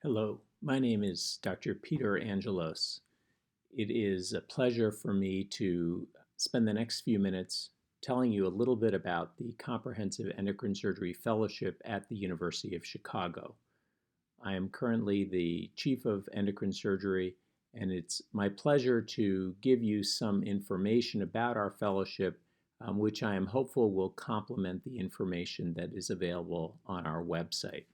Hello, my name is Dr. Peter Angelos. It is a pleasure for me to spend the next few minutes telling you a little bit about the Comprehensive Endocrine Surgery Fellowship at the University of Chicago. I am currently the Chief of Endocrine Surgery, and it's my pleasure to give you some information about our fellowship, which I am hopeful will complement the information that is available on our website.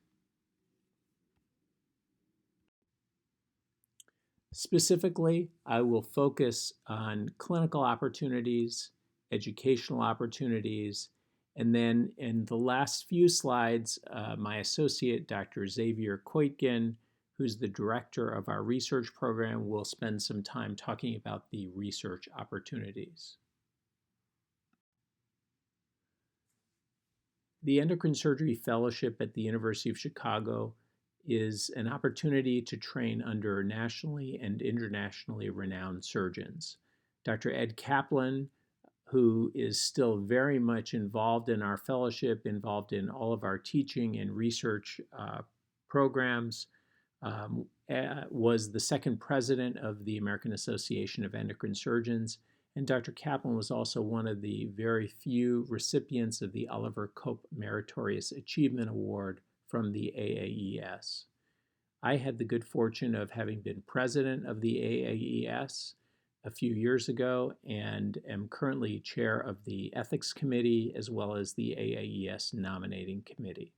Specifically, I will focus on clinical opportunities, educational opportunities, and then in the last few slides, my associate, Dr. Xavier Koitgen, who's the director of our research program, will spend some time talking about the research opportunities. The Endocrine Surgery Fellowship at the University of Chicago is an opportunity to train under nationally and internationally renowned surgeons. Dr. Ed Kaplan, who is still very much involved in our fellowship, involved in all of our teaching and research programs, was the second president of the American Association of Endocrine Surgeons, and Dr. Kaplan was also one of the very few recipients of the Oliver Cope Meritorious Achievement Award from the AAES. I had the good fortune of having been president of the AAES a few years ago and am currently chair of the Ethics Committee as well as the AAES Nominating Committee.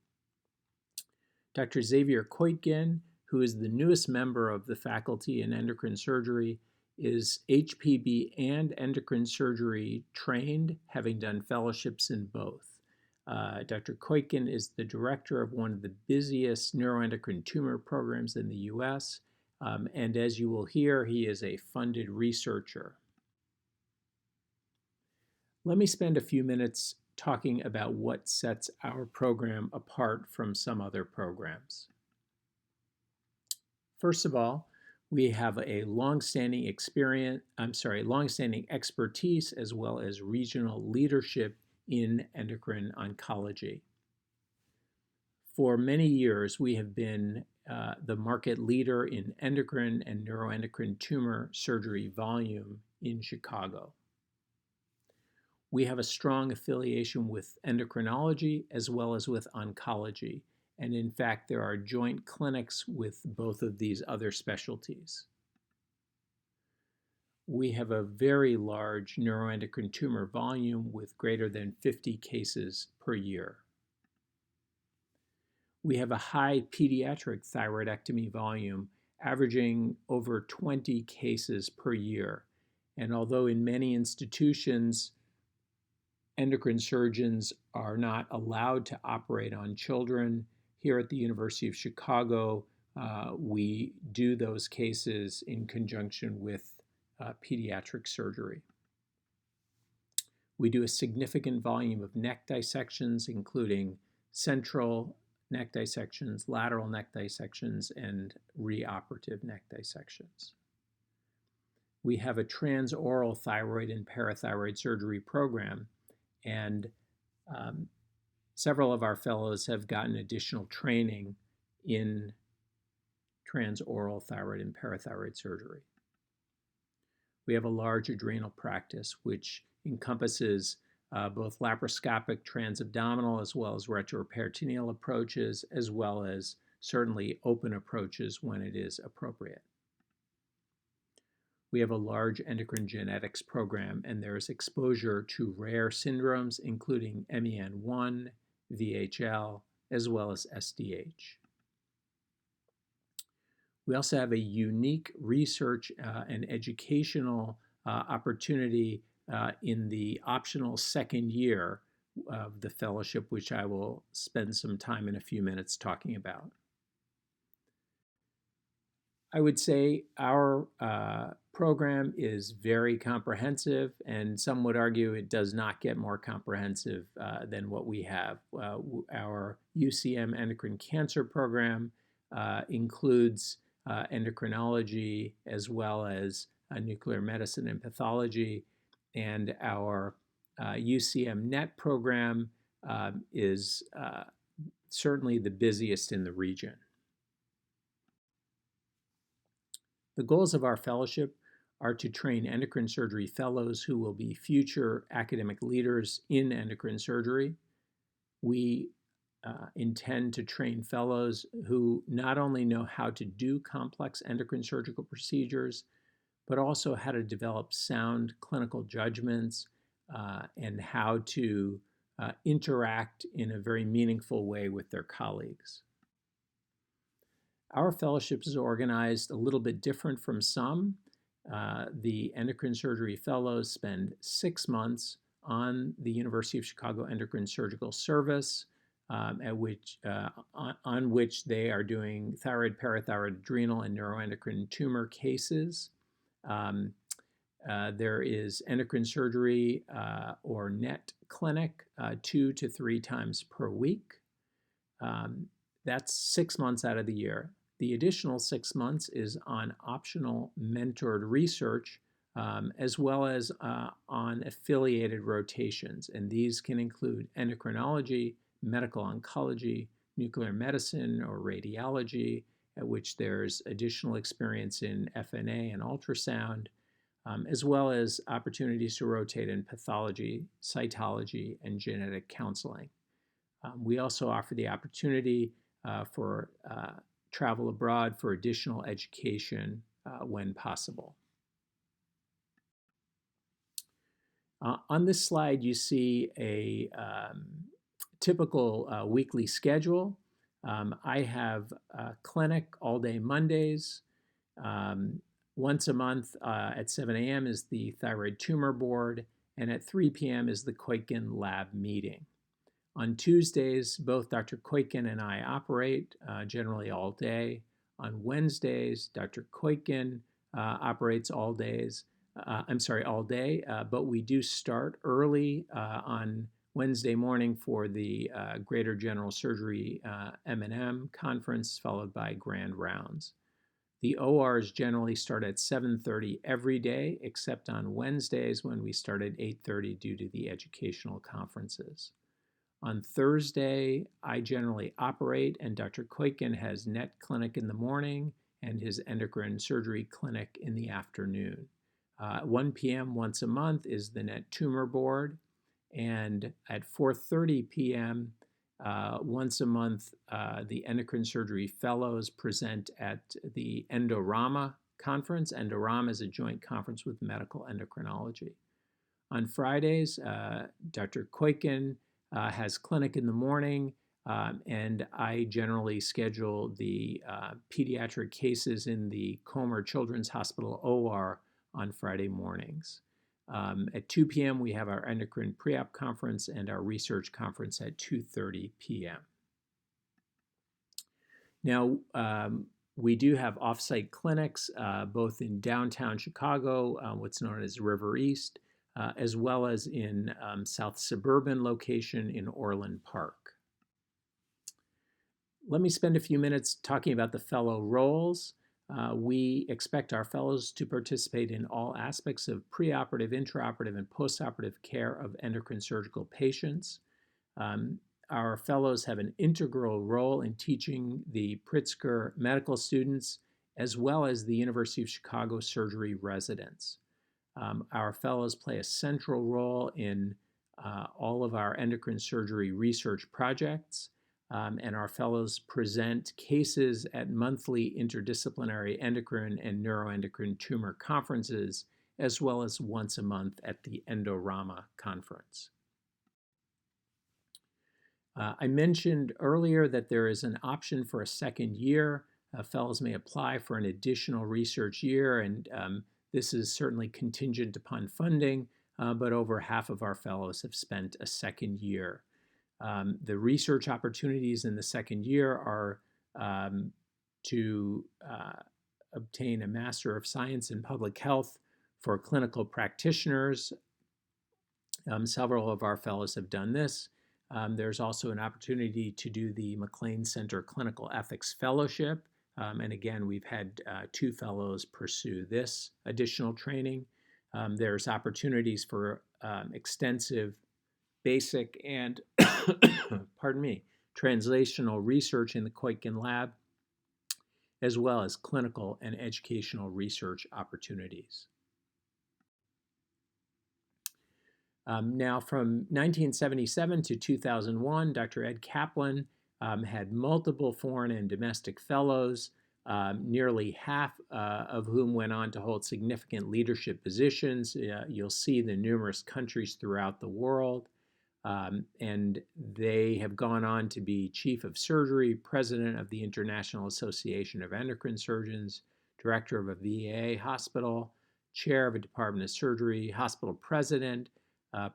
Dr. Xavier Koitgen, who is the newest member of the faculty in endocrine surgery, is HPB and endocrine surgery trained, having done fellowships in both. Dr. Koitgen is the director of one of the busiest neuroendocrine tumor programs in the US, and as you will hear, he is a funded researcher. Let me spend a few minutes talking about what sets our program apart from some other programs. First of all, we have a long-standing expertise as well as regional leadership in endocrine oncology. For many years, we have been the market leader in endocrine and neuroendocrine tumor surgery volume in Chicago. We have a strong affiliation with endocrinology as well as with oncology. And in fact, there are joint clinics with both of these other specialties. We have a very large neuroendocrine tumor volume with greater than 50 cases per year. We have a high pediatric thyroidectomy volume, averaging over 20 cases per year. And although in many institutions, endocrine surgeons are not allowed to operate on children, here at the University of Chicago, we do those cases in conjunction with pediatric surgery. We do a significant volume of neck dissections, including central neck dissections, lateral neck dissections, and reoperative neck dissections. We have a transoral thyroid and parathyroid surgery program, and several of our fellows have gotten additional training in transoral thyroid and parathyroid surgery. We have a large adrenal practice, which encompasses both laparoscopic transabdominal as well as retroperitoneal approaches, as well as certainly open approaches when it is appropriate. We have a large endocrine genetics program, and there is exposure to rare syndromes, including MEN1, VHL, as well as SDH. We also have a unique research and educational opportunity in the optional second year of the fellowship, which I will spend some time in a few minutes talking about. I would say our program is very comprehensive, and some would argue it does not get more comprehensive than what we have. Our UCM endocrine cancer program includes endocrinology as well as nuclear medicine and pathology, and our UCM NET program is certainly the busiest in the region. The goals of our fellowship are to train endocrine surgery fellows who will be future academic leaders in endocrine surgery. We intend to train fellows who not only know how to do complex endocrine surgical procedures, but also how to develop sound clinical judgments and how to interact in a very meaningful way with their colleagues. Our fellowship is organized a little bit different from some. The endocrine surgery fellows spend 6 months on the University of Chicago Endocrine Surgical Service, on which they are doing thyroid, parathyroid, adrenal, and neuroendocrine tumor cases. There is endocrine surgery or NET clinic 2 to 3 times per week. That's 6 months out of the year. The additional 6 months is on optional mentored research as well as on affiliated rotations. And these can include endocrinology, medical oncology, nuclear medicine or radiology, at which there's additional experience in FNA and ultrasound, as well as opportunities to rotate in pathology, cytology, and genetic counseling. We also offer the opportunity for travel abroad for additional education when possible. On this slide, you see a typical weekly schedule. I have a clinic all day Mondays. Once a month at 7 a.m. is the thyroid tumor board, and at 3 p.m. is the Koiken lab meeting. On Tuesdays, both Dr. Koiken and I operate, generally all day. On Wednesdays, Dr. Koiken operates all day, but we do start early on Wednesday morning for the Greater General Surgery M&M conference, followed by grand rounds. The ORs generally start at 7:30 every day, except on Wednesdays when we start at 8:30 due to the educational conferences. On Thursday, I generally operate, and Dr. Koiken has NET clinic in the morning and his endocrine surgery clinic in the afternoon. 1 p.m. once a month is the NET tumor board, and at 4:30 p.m. Once a month, the endocrine surgery fellows present at the Endorama conference. Endorama is a joint conference with medical endocrinology. On Fridays, Dr. Koiken has clinic in the morning, and I generally schedule the pediatric cases in the Comer Children's Hospital OR on Friday mornings. At 2 p.m., we have our endocrine pre-op conference and our research conference at 2:30 p.m. Now, we do have off-site clinics, both in downtown Chicago, what's known as River East, as well as in South Suburban location in Orland Park. Let me spend a few minutes talking about the fellow roles. We expect our fellows to participate in all aspects of preoperative, intraoperative, and postoperative care of endocrine surgical patients. Our fellows have an integral role in teaching the Pritzker medical students as well as the University of Chicago surgery residents. Our fellows play a central role in all of our endocrine surgery research projects. And our fellows present cases at monthly interdisciplinary endocrine and neuroendocrine tumor conferences, as well as once a month at the Endorama conference. I mentioned earlier that there is an option for a second year. Fellows may apply for an additional research year, and this is certainly contingent upon funding, but over half of our fellows have spent a second year. The research opportunities in the second year are to obtain a Master of Science in Public Health for clinical practitioners. Several of our fellows have done this. There's also an opportunity to do the McLean Center Clinical Ethics Fellowship. And again, we've had 2 fellows pursue this additional training. There's opportunities for extensive basic and translational research in the Koiken lab, as well as clinical and educational research opportunities. Now, from 1977 to 2001, Dr. Ed Kaplan had multiple foreign and domestic fellows, nearly half of whom went on to hold significant leadership positions. You'll see the numerous countries throughout the world. And they have gone on to be chief of surgery, president of the International Association of Endocrine Surgeons, director of a VA hospital, chair of a department of surgery, hospital president,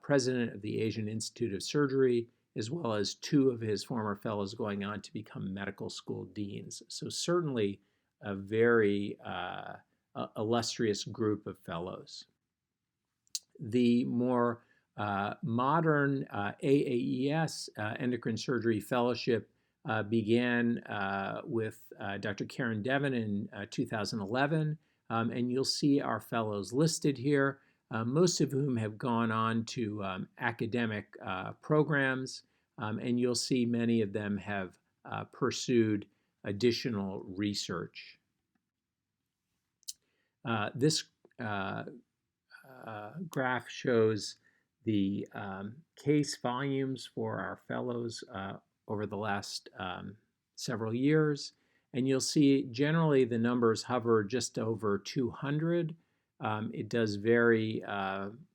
president of the Asian Institute of Surgery, as well as two of his former fellows going on to become medical school deans. So certainly a very illustrious group of fellows. The more modern AAES Endocrine Surgery Fellowship began with Dr. Karen Devon in 2011, and you'll see our fellows listed here, most of whom have gone on to academic programs, and you'll see many of them have pursued additional research. This graph shows the case volumes for our fellows over the last several years, and you'll see generally the numbers hover just over 200. It does vary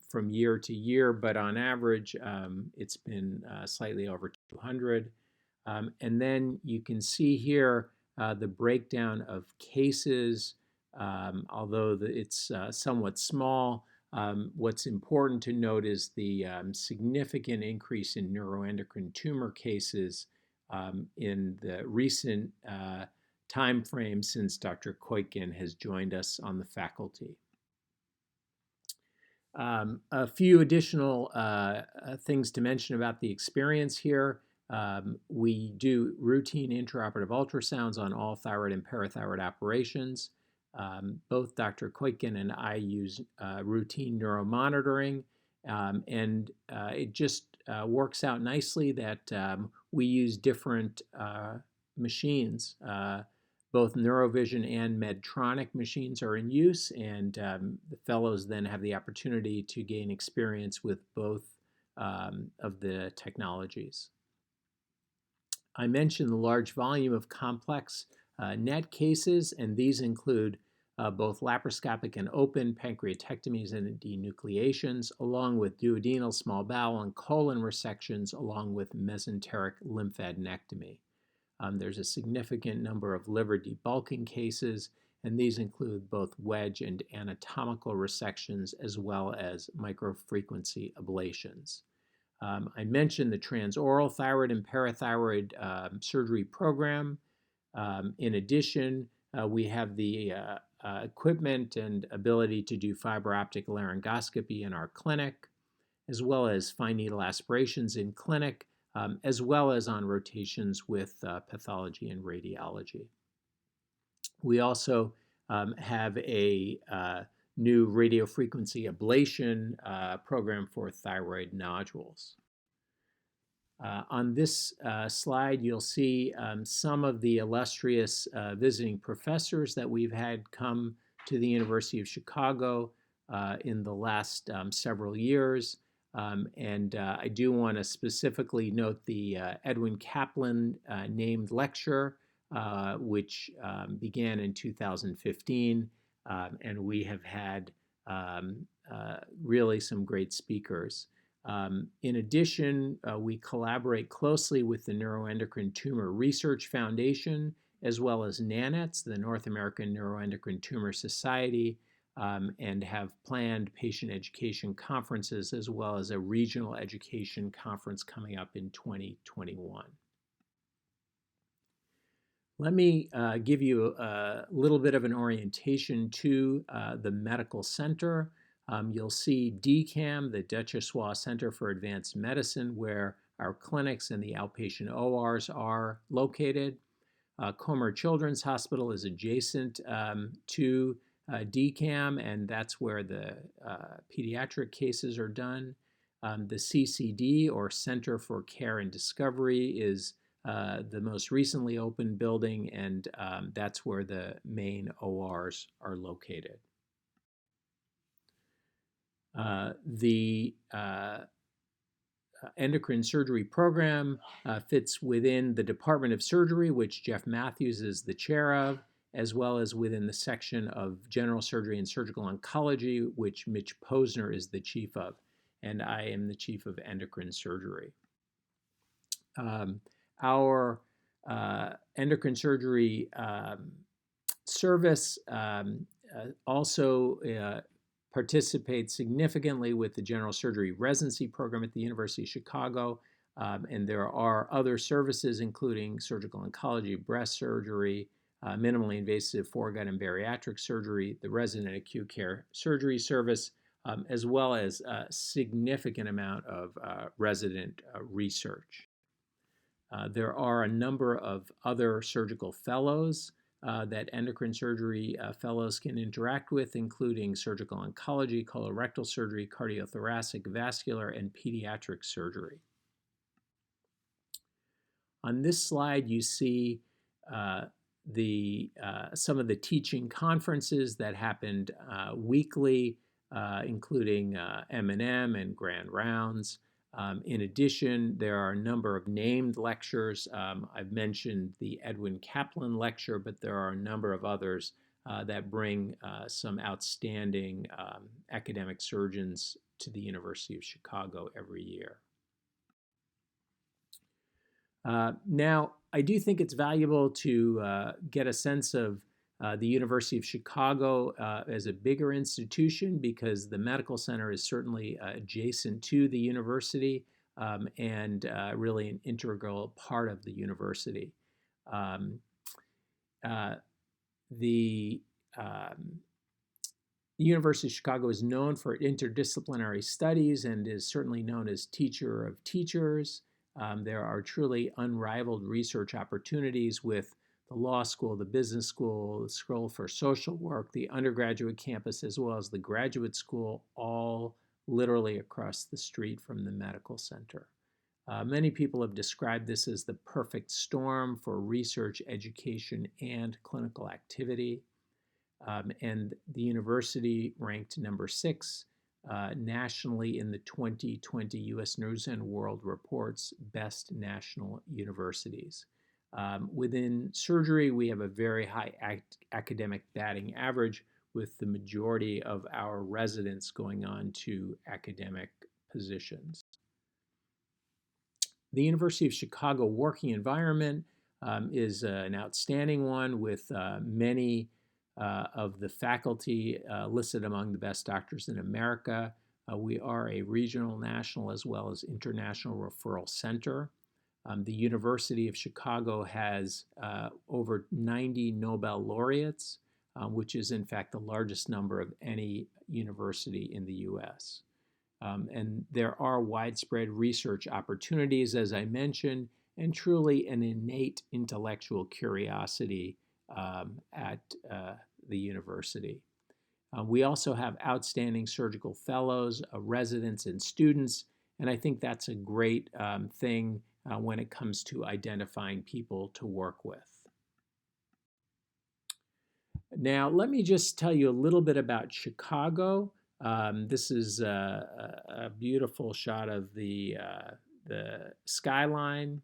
from year to year, but on average it's been slightly over 200. And then you can see here the breakdown of cases, although it's somewhat small. What's important to note is the significant increase in neuroendocrine tumor cases in the recent time frame since Dr. Koitgen has joined us on the faculty. A few additional things to mention about the experience here. We do routine intraoperative ultrasounds on all thyroid and parathyroid operations. Both Dr. Koitgen and I use routine neuromonitoring, and it just works out nicely that we use different machines. Both Neurovision and Medtronic machines are in use, and the fellows then have the opportunity to gain experience with both of the technologies. I mentioned the large volume of complex NET cases, and these include both laparoscopic and open pancreatectomies and denucleations, along with duodenal, small bowel, and colon resections, along with mesenteric lymphadenectomy. There's a significant number of liver debulking cases, and these include both wedge and anatomical resections as well as microfrequency ablations. I mentioned the transoral thyroid and parathyroid surgery program. In addition, we have the equipment and ability to do fiber optic laryngoscopy in our clinic, as well as fine needle aspirations in clinic, as well as on rotations with pathology and radiology. We also have a new radiofrequency ablation program for thyroid nodules. On this slide, you'll see some of the illustrious visiting professors that we've had come to the University of Chicago in the last several years. And I do want to specifically note the Edwin Kaplan named lecture, which began in 2015. And we have had really some great speakers. In addition, we collaborate closely with the Neuroendocrine Tumor Research Foundation, as well as NANETS, the North American Neuroendocrine Tumor Society, and have planned patient education conferences, as well as a regional education conference coming up in 2021. Let me give you a little bit of an orientation to the medical center. You'll see DCAM, the Duchossois Center for Advanced Medicine, where our clinics and the outpatient ORs are located. Comer Children's Hospital is adjacent to DCAM, and that's where the pediatric cases are done. The CCD, or Center for Care and Discovery, is the most recently opened building, and that's where the main ORs are located. The endocrine surgery program fits within the Department of Surgery, which Jeff Matthews is the chair of, as well as within the section of General Surgery and Surgical Oncology, which Mitch Posner is the chief of, and I am the chief of endocrine surgery. Our endocrine surgery service also participates significantly with the general surgery residency program at the University of Chicago, and there are other services including surgical oncology, breast surgery, minimally invasive foregut and bariatric surgery, the resident acute care surgery service, as well as a significant amount of resident research. There are a number of other surgical fellows that endocrine surgery fellows can interact with, including surgical oncology, colorectal surgery, cardiothoracic, vascular, and pediatric surgery. On this slide, you see some of the teaching conferences that happened weekly, including M&M and Grand Rounds. In addition, there are a number of named lectures. I've mentioned the Edwin Kaplan lecture, but there are a number of others that bring some outstanding academic surgeons to the University of Chicago every year. Now, I do think it's valuable to get a sense of the University of Chicago as a bigger institution, because the medical center is certainly adjacent to the university and really an integral part of the university. The University of Chicago is known for interdisciplinary studies and is certainly known as teacher of teachers. There are truly unrivaled research opportunities with the law school, the business school, the School for Social Work, the undergraduate campus, as well as the graduate school, all literally across the street from the medical center. Many people have described this as the perfect storm for research, education, and clinical activity. And the university ranked number 6 nationally in the 2020 U.S. News and World Report's Best National Universities. Within surgery, we have a very high academic batting average, with the majority of our residents going on to academic positions. The University of Chicago working environment is an outstanding one, with many of the faculty listed among the best doctors in America. We are a regional, national, as well as international referral center. The University of Chicago has over 90 Nobel laureates, which is in fact the largest number of any university in the U.S. And there are widespread research opportunities, as I mentioned, and truly an innate intellectual curiosity at the university. We also have outstanding surgical fellows, residents, and students, and I think that's a great thing when it comes to identifying people to work with. Now, let me just tell you a little bit about Chicago. This is a beautiful shot of the skyline.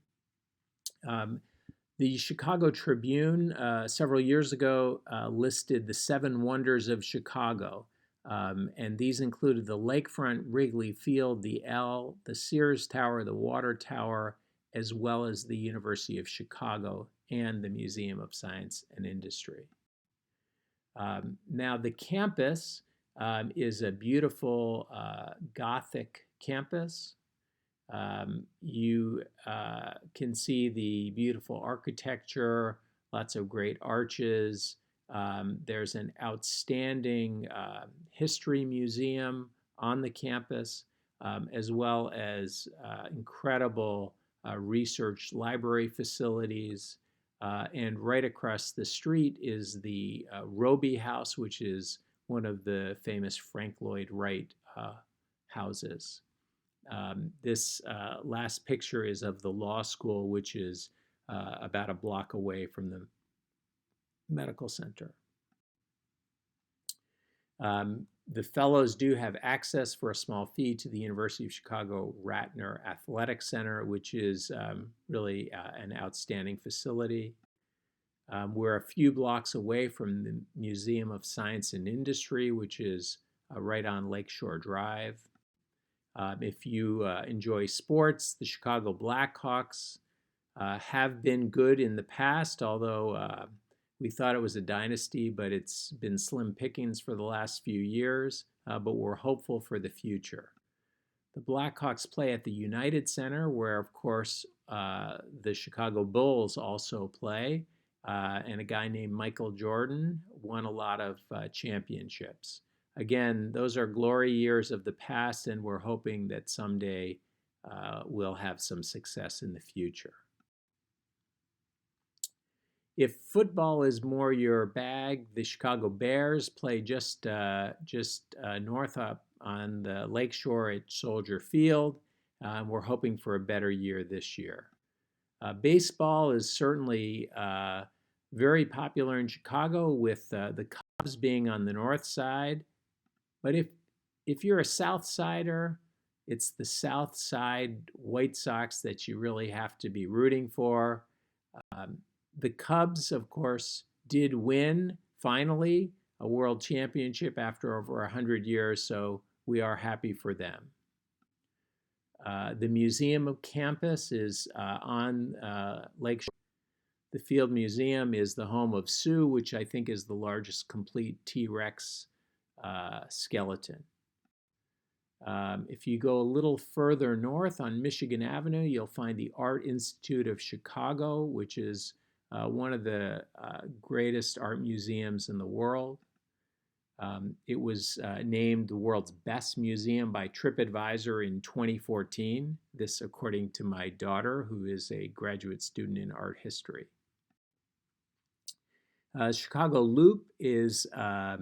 The Chicago Tribune several years ago listed the 7 wonders of Chicago, and these included the lakefront, Wrigley Field, the L, the Sears Tower, the Water Tower, as well as the University of Chicago and the Museum of Science and Industry. Now, the campus is a beautiful Gothic campus. You can see the beautiful architecture, lots of great arches. There's an outstanding history museum on the campus, as well as incredible research library facilities. And right across the street is the Roby House, which is one of the famous Frank Lloyd Wright houses. This last picture is of the law school, which is about a block away from the medical center. The fellows do have access for a small fee to the University of Chicago Ratner Athletic Center, which is really an outstanding facility. We're a few blocks away from the Museum of Science and Industry, which is right on Lakeshore Drive. If you enjoy sports, the Chicago Blackhawks have been good in the past, although we thought it was a dynasty, but it's been slim pickings for the last few years, but we're hopeful for the future. The Blackhawks play at the United Center, where, of course, the Chicago Bulls also play, and a guy named Michael Jordan won a lot of championships. Again, those are glory years of the past, and we're hoping that someday we'll have some success in the future. If football is more your bag, the Chicago Bears play just north up on the lakeshore at Soldier Field. We're hoping for a better year this year. Baseball is certainly very popular in Chicago, with the Cubs being on the north side. But if you're a South Sider, it's the South Side White Sox that you really have to be rooting for. The Cubs, of course, did win, finally, a world championship after over 100 years, so we are happy for them. The museum of campus is on Lakeshore. The Field Museum is the home of Sue, which I think is the largest complete T-Rex skeleton. If you go a little further north on Michigan Avenue, you'll find the Art Institute of Chicago, which is one of the greatest art museums in the world. It was named the world's best museum by TripAdvisor in 2014. This according to my daughter, who is a graduate student in art history. Chicago Loop is a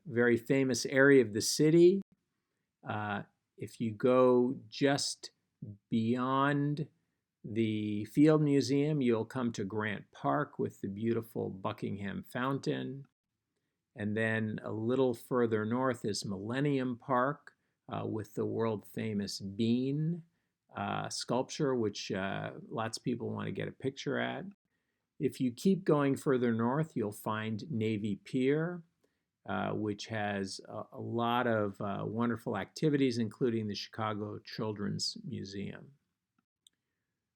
very famous area of the city. If you go just beyond the Field Museum, you'll come to Grant Park with the beautiful Buckingham Fountain. And then a little further north is Millennium Park with the world-famous Bean sculpture, which lots of people want to get a picture at. If you keep going further north, you'll find Navy Pier, which has a lot of wonderful activities, including the Chicago Children's Museum.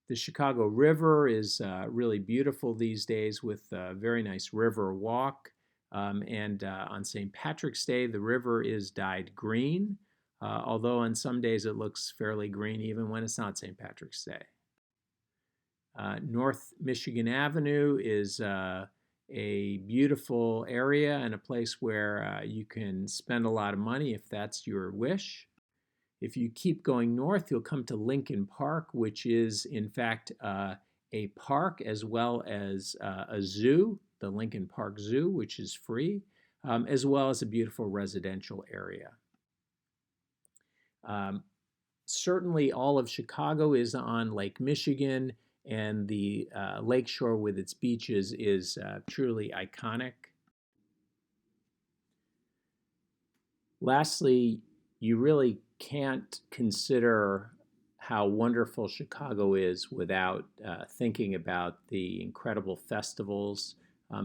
The Chicago River is really beautiful these days, with a very nice river walk. And on St. Patrick's Day, the river is dyed green, although on some days it looks fairly green even when it's not St. Patrick's Day. North Michigan Avenue is a beautiful area and a place where you can spend a lot of money if that's your wish. If you keep going north, you'll come to Lincoln Park, which is in fact a park as well as a zoo, the Lincoln Park Zoo, which is free, as well as a beautiful residential area. Certainly all of Chicago is on Lake Michigan, and the lakeshore with its beaches is truly iconic. Lastly, you really can't consider how wonderful Chicago is without thinking about the incredible festivals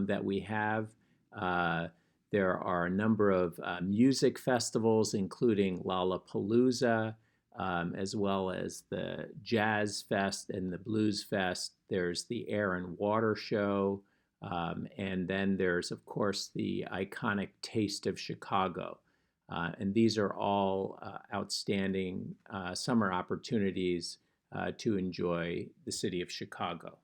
that we have. There are a number of music festivals, including Lollapalooza, as well as the Jazz Fest and the Blues Fest. There's the Air and Water Show, and then there's, of course, the iconic Taste of Chicago. And these are all outstanding summer opportunities to enjoy the city of Chicago.